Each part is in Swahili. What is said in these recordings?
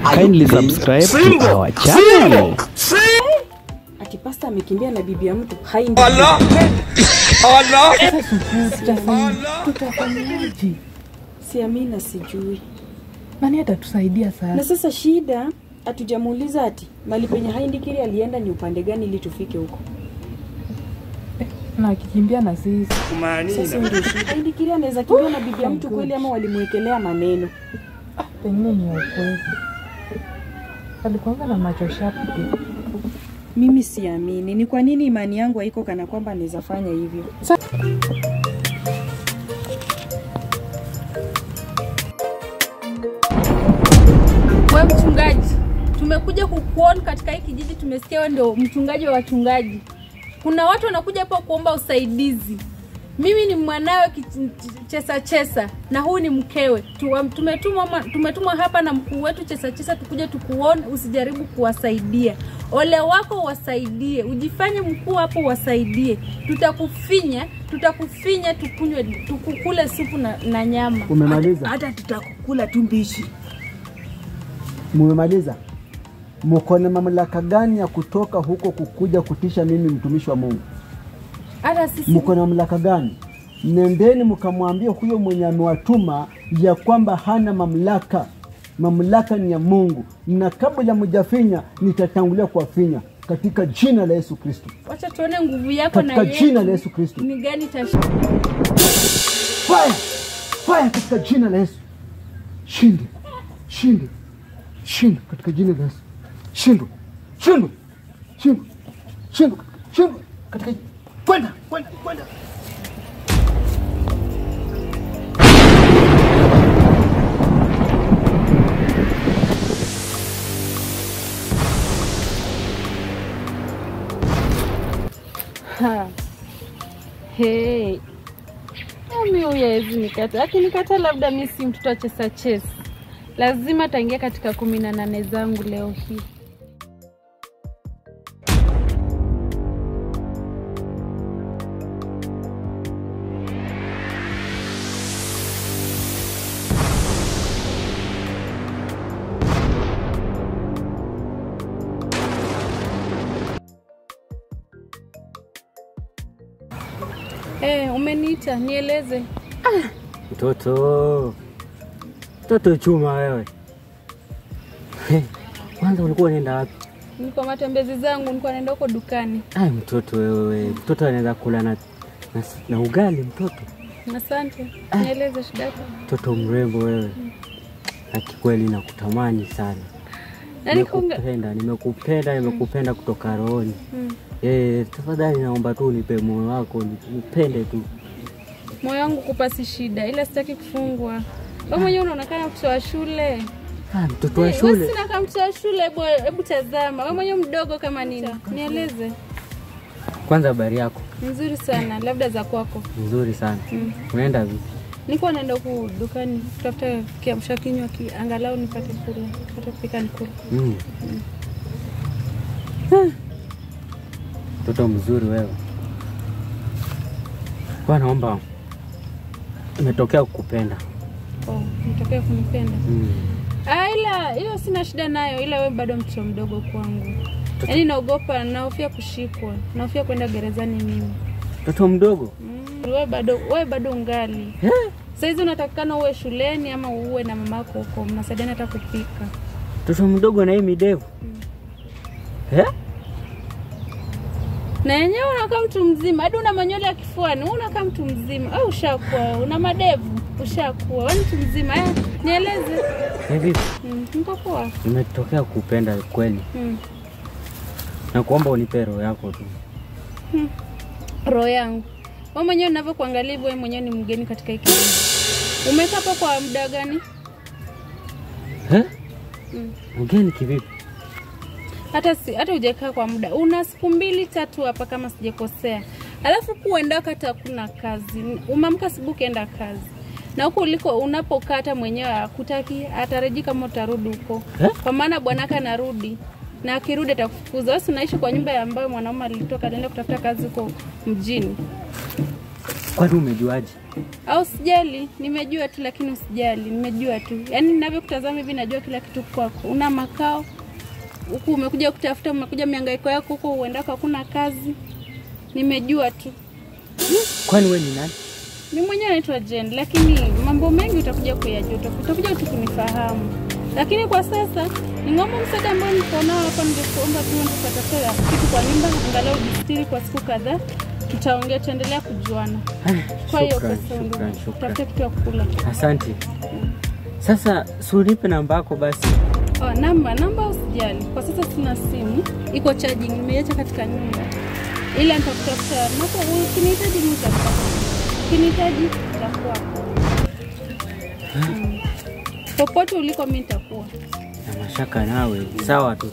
Kindly subscribe to our channel. Ati pasta amekimbia na bibi ya mtu haindi. Allah. Tutafanyaje? Siamini sijui. Nani atatusaidia sasa? Na sasa shida hatujamuuliza ati mali penye haindi kile alienda ni upande gani ili tufike huko. Na akikimbia na sisi. Sasa ndio shida. Haindi kile anaweza kimbia na bibi ya mtu kweli ama walimwekelea maneno? Pengine ni ukweli. Alikuwa na macho sharp. Mimi siamini. Ni kwa nini imani yangu haiko kana kwamba anaweza fanya hivyo? Wewe mchungaji, tumekuja kukuona katika hiki kijiji, tumesikia wewe ndio mchungaji wa wachungaji. Kuna watu wanakuja hapa kuomba usaidizi. Mimi ni mwanawe chesa na huyu ni mkewe. Tumetumwa hapa na mkuu wetu chesa tukuje tukuone, usijaribu kuwasaidia. Ole wako wasaidie, ujifanye mkuu hapo wasaidie. Tutakufinya tukunywe, tukukule supu na nyama. Umemaliza? Hata tutakukula tu mbichi. Mmemaliza? Mko na mamlaka gani ya kutoka huko kukuja kutisha mimi mtumishi wa Mungu? Hata sisi mko na mamlaka gani? Nendeni mkamwambia huyo mwenye amewatuma ya kwamba hana mamlaka. Mamlaka ni ya Mungu. Na kabla mjafinya nitatangulia kuwafinya katika jina la Yesu Kristo. Wacha tuone nguvu yako na yeye. Katika jina la Yesu Kristo. Ni gani Fire! Fire katika jina la Yesu. Shinde. Shinde. Shinde katika jina la Yesu. Shinde. Shinde. Shinde. Shinde. Shinde katika kwenda. Hey. Mimi huyezi nikata. Akinikata labda mimi si mtoto wa chesa. Lazima ataingia katika 18 zangu leo hii. Umeniita, nieleze. Mtoto chuma wewe. Kwanza ulikuwa unaenda wapi? Nilikuwa matembezi zangu, nilikuwa naenda huko dukani. Mtoto wewe. Mtoto anaweza kula na ugali mtoto. Asante. Nieleze shida yako. Mtoto mrembo wewe. Kweli nakutamani sana. Nimekupenda kutoka rohoni. Tafadhali naomba tu unipe moyo wako, nipende tu. Moyo wangu kupasi shida, ila sitaki kufungwa. Wewe mwenyewe unaonekana mtoto wa shule. Mtoto wa shule? Wewe sina mtoto wa shule, hebu tazama. Wewe mwenyewe mdogo kama nini? Nieleze. Kwanza habari yako? Nzuri sana, labda za kwako. Nzuri sana. Unaenda vipi? Niko naenda huko dukani kutafuta kiamsha kinywa angalau nipate kula, nipate kupika nikule. Mtoto mzuri wewe. Kwa naomba umetokea kukupenda. Umetokea kunipenda. Ila hiyo sina shida nayo, ila wewe bado mtoto mdogo kwangu. Yaani naogopa, nahofia kushikwa, nahofia kwenda gerezani mimi. Mtoto mdogo? Wewe bado ungali. Sasa hizo unatakikana uwe shuleni ama uwe na mamako huko, mnasaidiana hata kupika. Mtoto mdogo na hii midevu. Na yenyewe unakaa mtu mzima, hadi una manywele ya kifuani, unakaa mtu mzima. Au ushakuwa, una madevu, ushakuwa. Wewe mtu mzima, nieleze. Hivi? Niko poa. Nimetokea kupenda kweli. Na kuomba unipe roho yako tu. Roho yangu. Wewe mwenyewe unavyokuangalia wewe mwenyewe ni mgeni katika hiki. Umekaa hapo kwa muda gani? Mgeni kivipi? Hata hujakaa kwa muda. Una siku 2-3 hapa kama sijakosea. Alafu kuenda kata kuna kazi. Umeamka asubuhi kaenda kazi. Na huko uliko unapokata mwenyewe hakutaki, atarejea kama utarudi huko. Kwa maana bwanaka anarudi. Na akirudi atakufukuza. Wewe unaishi kwa nyumba ambayo mwanaume alitoka alienda kutafuta kazi huko mjini. Kwani umejuaje? Au sijali, nimejua tu lakini usijali, nimejua tu. Yaani ninavyokutazama hivi najua kila kitu kwako. Una makao. Huku umekuja kutafuta, umekuja mihangaiko yako huko uendako hakuna kazi. Nimejua tu. Kwani wewe ni nani? Mimi mwenyewe naitwa Jane, lakini mambo mengi utakuja kuyajua. Utakuja tu kunifahamu. Lakini kwa sasa ni ngombe msaada ambao niko nao hapa, ningekuomba tu tukatafuta kitu kwa nyumba angalau jistiri kwa siku kadhaa. Tutaongea, tutaendelea kujuana. Kwa hiyo Shukran. tutafuta kitu ya kukula. Asante. Sasa sunipe namba yako basi. Namba usijali. Kwa sasa sina simu. Iko charging, nimeiacha katika nyumba. Ila nitakutafuta. Napo ukinihitaji nitakupa. Ukinihitaji nitakuwa. Popote uliko mimi nitakuwa. Na mashaka nawe. Sawa tu.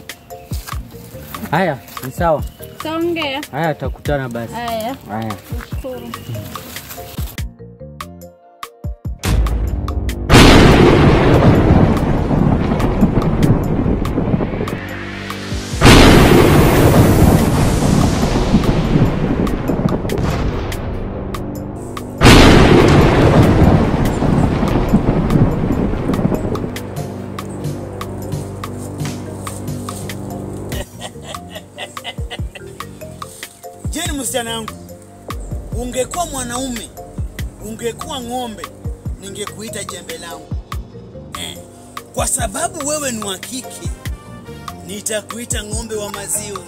Haya, ni sawa. Saongea. Haya, tutakutana basi. Haya. Nashukuru. Jeni msichana yangu, ungekuwa mwanaume, ungekuwa ng'ombe, ningekuita jembe langu. Kwa sababu wewe ni wa kike, nitakuita ng'ombe wa maziwa.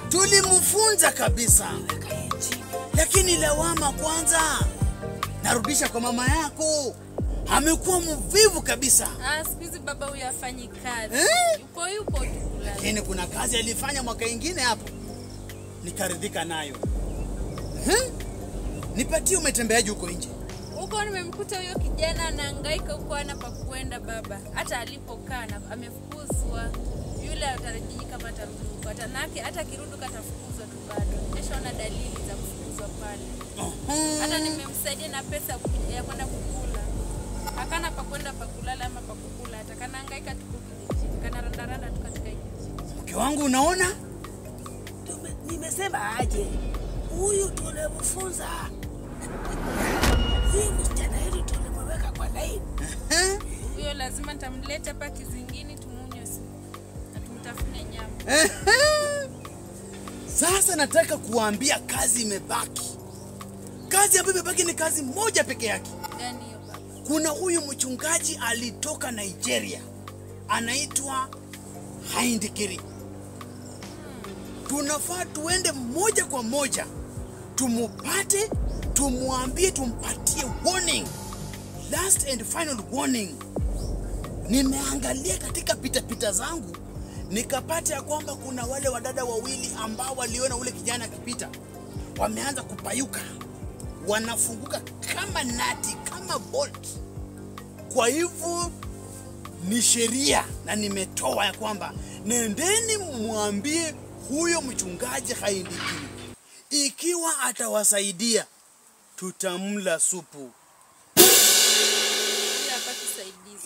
Tulimfunza kabisa. Lakini lawama kwanza narudisha kwa mama yako. Amekuwa mvivu kabisa. Siku hizi baba huyu hafanyi kazi. Yupo tu. Lakini kuna kazi alifanya mwaka ingine hapo. Nikaridhika nayo. Nipatie umetembeaje huko nje? Huko nimemkuta huyo kijana anahangaika huko ana pa kwenda baba. Hata alipokaa amefukuzwa. Yule atarajii kama atarudi huko. Hata kirudi katafukuzwa tu bado. Nimeshaona dalili za kufukuzwa pale. Hata nimemsaidia na pesa ya kwenda kukula. Hakana pa kwenda pa kulala ama pa kukula. Hata kana hangaika tu kijijini. Kana randaranda tu katika kijiji. Mke wangu unaona? Nimesema aje. Huyu tulimfunza. Hii msichana yetu tulimweka kwa laini. Huyo lazima nitamleta hapa kizingini tumunywe na tumtafune nyama. Sasa nataka kuambia kazi imebaki. Kazi ambayo imebaki ni kazi moja peke yake. Gani hiyo baba? Kuna huyu mchungaji alitoka Nigeria. Anaitwa Haindikiri. Tunafaa tuende moja kwa moja. Tumupate, tumuambie, tumpatie warning. Last and final warning. Nimeangalia katika pita zangu, nikapata ya kwamba kuna wale wadada wawili ambao waliona ule kijana akipita. Wameanza kupayuka. Wanafunguka kama nati, kama bolt. Kwa hivyo ni sheria na nimetoa ya kwamba nendeni mwambie huyo mchungaji Haindikiri. Ikiwa atawasaidia, tutamla supu.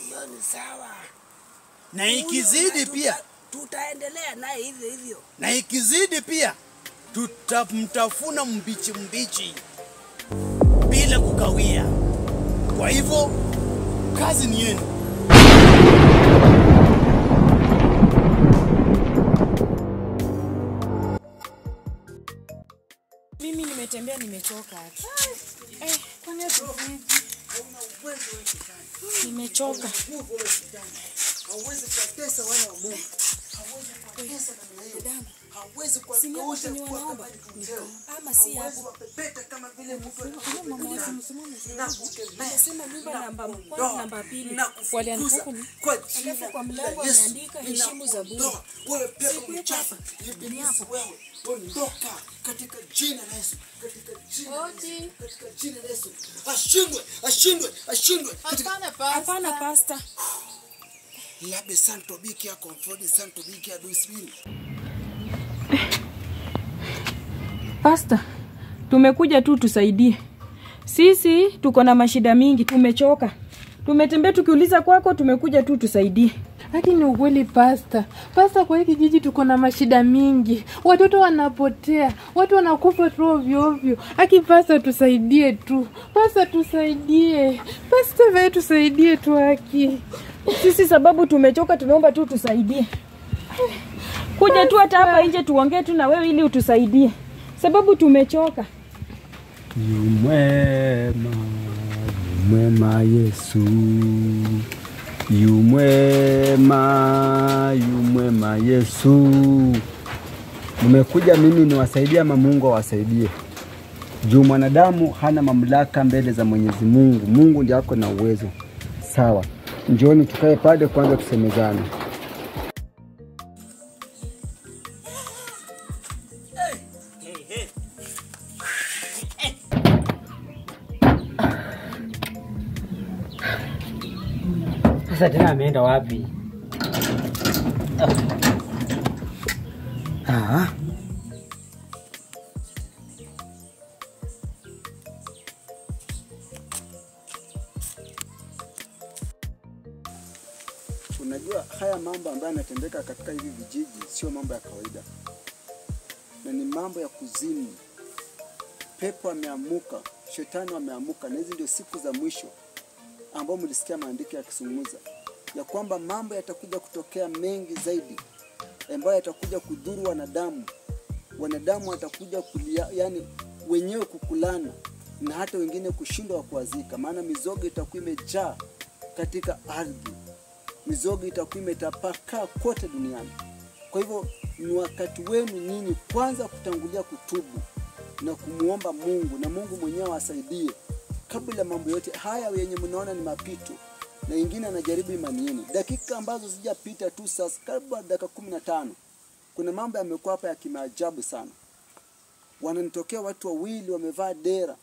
Hiyo ni sawa. Na ikizidi pia tutaendelea naye hivyo. Na ikizidi pia tutamtafuna mbichi bila kukawia. Kwa hivyo kazi ni yenu. Mimi nimetembea nimechoka hata. Kwani nimechoka. Hauwezi kutesa wana wa Mungu. Hauwezi kutesa namna hiyo. Hauwezi kuwakausha wanaomba. Ama si hapo. Pepeta kama vile mtu Anasema nyumba namba 1 namba 2 waliandika kwa mlango wameandika heshimu za Mungu. Wewe pia mchapa. Wewe ondoka katika jina la Yesu. Katika jina la Yesu. Ashindwe. Hapana pastor. Labe santo bikia comfort santo bikia do spirit. Pastor, tumekuja tu tusaidie. Sisi tuko na mashida mingi, tumechoka. Tumetembea tukiuliza kwako, tumekuja tu tusaidie. Haki ni ukweli pasta. Pasta, kwa hiki kijiji tuko na mashida mingi. Watoto wanapotea, watu wanakufa tu ovyo ovyo. Haki pasta, tusaidie tu. Pasta, tusaidie. Pasta, wewe tusaidie tu haki. Sisi sababu tumechoka, tunaomba tu tusaidie. Kuja tu hata hapa nje tuongee tu na wewe ili utusaidie. Sababu tumechoka. Mwema Yesu. Yumwema Yesu. Nimekuja mimi niwasaidie ama Mungu awasaidie. Juu mwanadamu hana mamlaka mbele za Mwenyezi Mungu. Mungu ndiye ako na uwezo. Sawa. Njooni tukae pale kwanza tusemezane. Sasa tena ameenda wapi? Unajua haya mambo ambayo yanatendeka katika hivi vijiji sio mambo ya kawaida. Na ni mambo ya kuzimu. Pepo ameamuka, shetani ameamuka, na hizi ndio siku za mwisho ambao mlisikia maandiko yakizungumza ya kwamba mambo yatakuja kutokea mengi zaidi ambayo yatakuja kudhuru wanadamu. Wanadamu watakuja kulia, yani wenyewe kukulana na hata wengine kushindwa kuwazika, maana mizoga itakuwa imejaa katika ardhi. Mizoga itakuwa imetapakaa kote duniani. Kwa hivyo ni wakati wenu nyinyi kwanza kutangulia kutubu na kumuomba Mungu, na Mungu mwenyewe asaidie kabla mambo yote haya yenye mnaona ni mapito na wengine anajaribu imani yenu. Dakika ambazo sijapita tu sasa, karibu dakika 15, kuna mambo yamekuwa hapa ya kimaajabu sana. Wananitokea watu wawili wamevaa dera,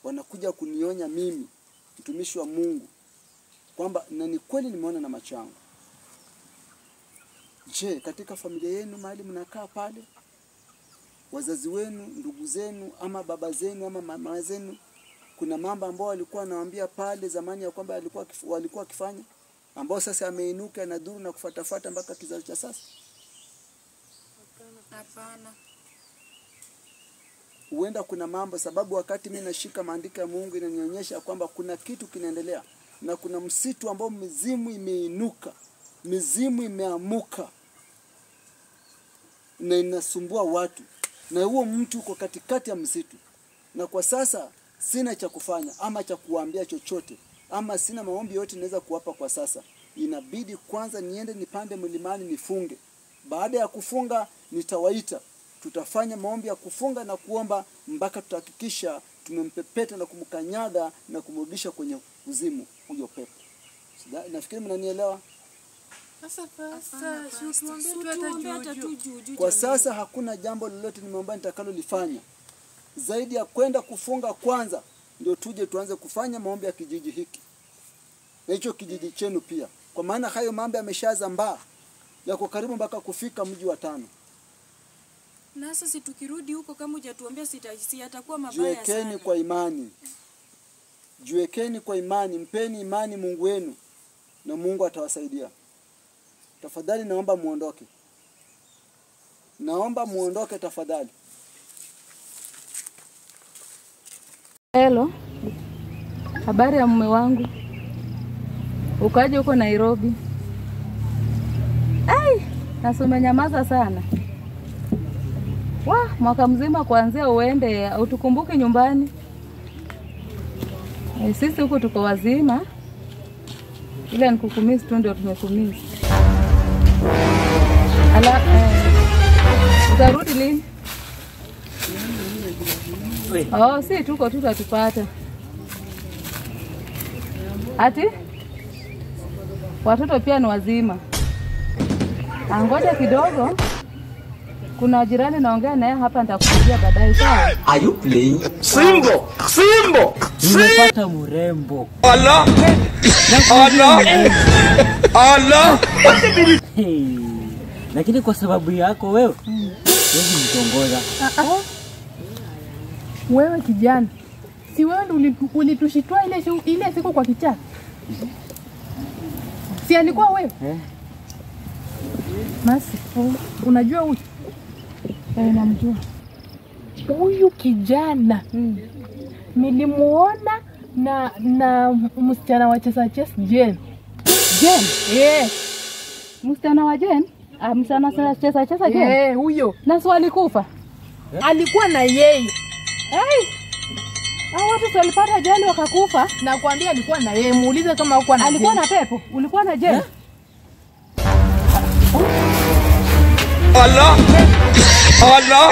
wanakuja kunionya mimi mtumishi wa Mungu kwamba na ni kweli nimeona na macho yangu. Je, katika familia yenu mahali mnakaa pale, wazazi wenu, ndugu zenu, ama baba zenu, ama mama zenu, kuna mambo ambao walikuwa anawaambia pale zamani ya kwamba walikuwa wakifanya, ambao sasa ameinuka na dhuru na kufuatafuata mpaka kizazi cha sasa? Hapana. Huenda kuna mambo, sababu wakati mimi nashika maandiko ya Mungu inanionyesha kwamba kuna kitu kinaendelea, na kuna msitu ambao mizimu imeinuka, mizimu imeamuka na inasumbua watu, na huo mtu uko katikati ya msitu. Na kwa sasa sina cha kufanya ama cha kuambia chochote, ama sina maombi yote naweza kuwapa kwa sasa. Inabidi kwanza niende nipande mlimani nifunge. Baada ya kufunga nitawaita, tutafanya maombi ya kufunga na kuomba mpaka tutahakikisha tumempepeta na kumkanyaga na kumrudisha kwenye uzimu huyo pepo. Nafikiri mnanielewa? Kwa sasa hakuna jambo lolote nimeomba nitakalo lifanya zaidi ya kwenda kufunga kwanza, ndio tuje tuanze kufanya maombi ya kijiji hiki na hicho kijiji chenu pia, kwa maana hayo mambo yameshazambaa, yako karibu mpaka kufika mji wa 5. Na sasa tukirudi huko kama hujatuambia sitakuwa mabaya sana. Jiwekeni kwa imani. Jiwekeni kwa imani, mpeni imani Mungu wenu na Mungu atawasaidia. Tafadhali naomba muondoke. Naomba muondoke tafadhali. Hello. Habari ya mume wangu. Ukaje huko Nairobi? Nasoma nyamaza sana. Mwaka mzima kuanzia uende utukumbuke nyumbani. Sisi huko tuko wazima. Ila nikukumisi tu ndio tumekumisi. Utarudi lini? Si tuko tutatupata. Ati? Watoto pia ni wazima. Ngoja kidogo. Kuna jirani naongea naye hapa, nitakupigia baadaye, sawa? Are you playing? Simbo! Nimepata mrembo. Allah! Lakini kwa sababu yako wewe, wewe mtongoza. Wewe kijana, si wewe ndio ulitushitoa ile siku kwa kichaka? Si alikuwa wewe? Masi, unajua huyu? Namjua. Huyu kijana nilimuona na msichana wa Chesa Jen. Msichana wa Jen? Msichana wa Chesa Jen? Huyo. Na swali kufa. Alikuwa na yeye. Hao watu walipata ajali wakakufa. Nakwambia alikuwa na yeye. Muulize kama huko na Alikuwa na pepo. Ulikuwa na Jen? Allah! Allah!